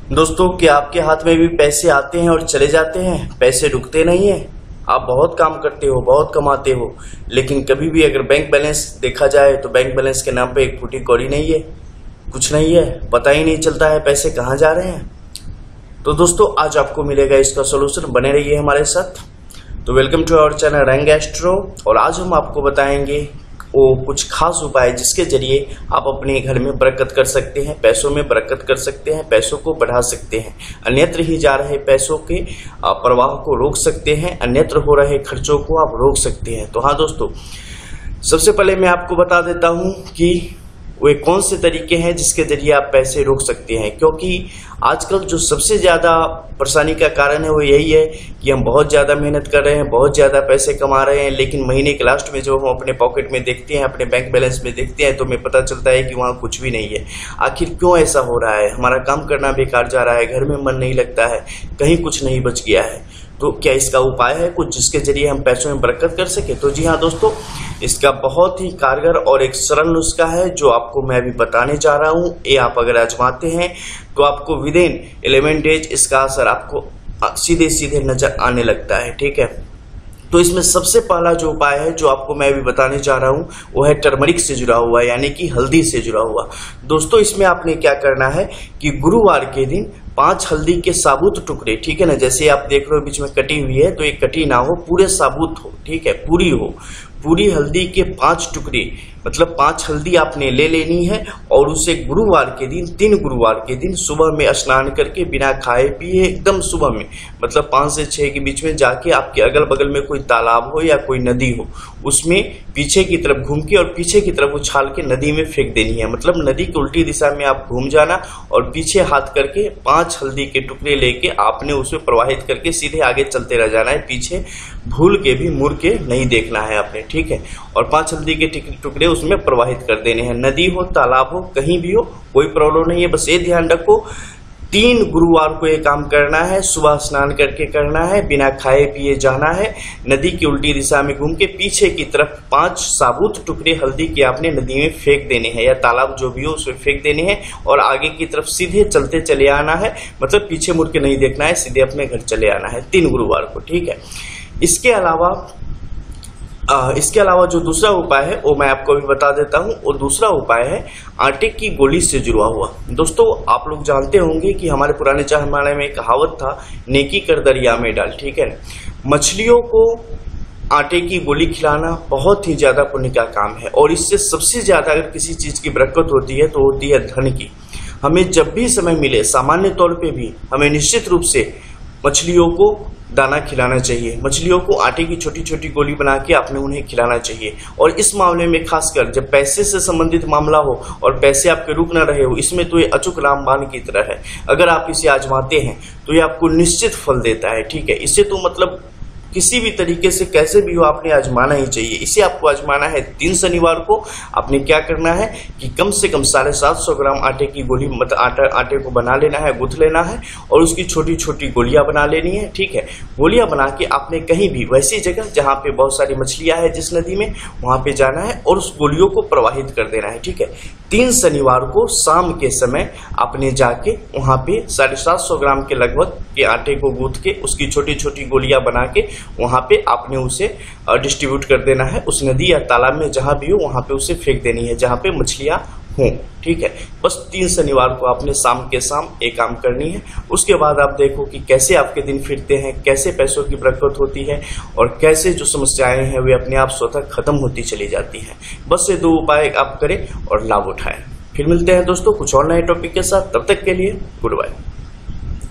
दोस्तों, क्या आपके हाथ में भी पैसे आते हैं और चले जाते हैं? पैसे रुकते नहीं हैं। आप बहुत काम करते हो, बहुत कमाते हो, लेकिन कभी भी अगर बैंक बैलेंस देखा जाए तो बैंक बैलेंस के नाम पे एक फूटी कौड़ी नहीं है, कुछ नहीं है, पता ही नहीं चलता है पैसे कहाँ जा रहे हैं। तो दोस्तों, आज आपको मिलेगा इसका सोल्यूशन, बने रहिए हमारे साथ। तो welcome to our channel rank astro. और आज हम आपको बताएंगे वो कुछ खास उपाय जिसके जरिए आप अपने घर में बरकत कर सकते हैं, पैसों में बरकत कर सकते हैं, पैसों को बढ़ा सकते हैं, अन्यत्र ही जा रहे पैसों के प्रवाह को रोक सकते हैं, अन्यत्र हो रहे खर्चों को आप रोक सकते हैं। तो हाँ दोस्तों, सबसे पहले मैं आपको बता देता हूं कि वे कौन से तरीके हैं जिसके जरिए आप पैसे रोक सकते हैं, क्योंकि आजकल जो सबसे ज्यादा परेशानी का कारण है वो यही है कि हम बहुत ज्यादा मेहनत कर रहे हैं, बहुत ज्यादा पैसे कमा रहे हैं, लेकिन महीने के लास्ट में जब हम अपने पॉकेट में देखते हैं, अपने बैंक बैलेंस में देखते हैं, तो हमें पता चलता है कि वहाँ कुछ भी नहीं है। आखिर क्यों ऐसा हो रहा है? हमारा काम करना बेकार जा रहा है, घर में मन नहीं लगता है, कहीं कुछ नहीं बच गया है। तो क्या इसका उपाय है कुछ जिसके जरिए हम पैसों में बरकत कर सके? तो जी हाँ दोस्तों, इसका बहुत ही कारगर और एक सरल नुस्खा है जो आपको मैं अभी बताने जा रहा हूँ। ये आप अगर आजमाते हैं तो आपको विद इन 11 डेज इसका असर आपको सीधे सीधे नजर आने लगता है। ठीक है, तो इसमें सबसे पहला जो उपाय है जो आपको मैं अभी बताने जा रहा हूं वो है टर्मरिक से जुड़ा हुआ, यानी कि हल्दी से जुड़ा हुआ। दोस्तों, इसमें आपने क्या करना है कि गुरुवार के दिन 5 हल्दी के साबुत टुकड़े, ठीक है ना, जैसे आप देख रहे हो बीच में कटी हुई है, तो ये कटी ना हो, पूरे साबुत हो, ठीक है, पूरी हो। पूरी हल्दी के 5 टुकड़े, मतलब 5 हल्दी आपने ले लेनी है और उसे गुरुवार के दिन, 3 गुरुवार के दिन सुबह में स्नान करके बिना खाए पिए एकदम सुबह में, मतलब 5 से 6 के बीच में जाके आपके अगल बगल में कोई तालाब हो या कोई नदी हो, उसमें पीछे की तरफ घूम के और पीछे की तरफ उछाल के नदी में फेंक देनी है। मतलब नदी की उल्टी दिशा में आप घूम जाना और पीछे हाथ करके 5 हल्दी के टुकड़े लेके आपने उसमें प्रवाहित करके सीधे आगे चलते रह जाना है, पीछे भूल के भी मुड़ के नहीं देखना है आपने। ठीक है, और 5 हल्दी के टुकड़े उसमें प्रवाहित कर देने हैं। नदी हो, तालाब हो, कहीं भी हो, कोई प्रॉब्लम नहीं है। बस ये ध्यान रखो 3 गुरुवार को ये काम करना है, सुबह स्नान करके करना है, बिना खाए पिए जाना है, नदी की उल्टी दिशा में घूम के पीछे की तरफ 5 साबुत टुकड़े हल्दी के आपने नदी में फेंक देने हैं, या तालाब जो भी हो उसमें फेंक देने हैं, और आगे की तरफ सीधे चलते चले आना है। मतलब पीछे मुड़ के नहीं देखना है, सीधे अपने घर चले आना है 3 गुरुवार को। ठीक है, इसके अलावा जो दूसरा उपाय है वो मैं आपको अभी बता देता हूं। वो दूसरा उपाय है आटे की गोली से जुड़ा हुआ। दोस्तों, आप लोग जानते होंगे कि हमारे पुराने जमाने में एक कहावत था, नेकी कर दरिया में डाल। ठीक है, मछलियों को आटे की गोली खिलाना बहुत ही ज्यादा पुण्य का काम है, और इससे सबसे ज्यादा अगर किसी चीज की बरकत होती है तो होती है धन की। हमें जब भी समय मिले, सामान्य तौर पे भी हमें निश्चित रूप से मछलियों को दाना खिलाना चाहिए। मछलियों को आटे की छोटी छोटी गोली बना के आपने उन्हें खिलाना चाहिए। और इस मामले में खासकर जब पैसे से संबंधित मामला हो और पैसे आपके रुक ना रहे हो, इसमें तो ये अचूक रामबाण की तरह है। अगर आप इसे आजमाते हैं तो ये आपको निश्चित फल देता है। ठीक है, इसे तो मतलब किसी भी तरीके से कैसे भी हो आपने आजमाना ही चाहिए। इसे आपको आजमाना है 3 शनिवार को। आपने क्या करना है कि कम से कम 750 ग्राम आटे की गोली, मतलब आटे को बना लेना है, गूंथ लेना है, और उसकी छोटी छोटी गोलियां बना लेनी है। ठीक है, गोलियां बना के आपने कहीं भी वैसी जगह जहां पे बहुत सारी मछलियां हैं जिस नदी में, वहां पे जाना है और उस गोलियों को प्रवाहित कर देना है। ठीक है, 3 शनिवार को शाम के समय आपने जाके वहां पे 750 ग्राम के लगभग के आटे को गूंथ के उसकी छोटी छोटी गोलियां बना के वहां पे आपने उसे डिस्ट्रीब्यूट कर देना है उस नदी या तालाब में, जहां भी हो वहां पे उसे फेंक देनी है जहां पे मछलियां हों। ठीक है, बस 3 शनिवार को आपने शाम के शाम एक काम करनी है। उसके बाद आप देखो कि कैसे आपके दिन फिरते हैं, कैसे पैसों की बरकत होती है, और कैसे जो समस्याएं हैं वे अपने आप स्वतः खत्म होती चली जाती हैं। बस ये 2 उपाय आप करें और लाभ उठाएं। फिर मिलते हैं दोस्तों कुछ और नए टॉपिक के साथ, तब तक के लिए गुड बाय।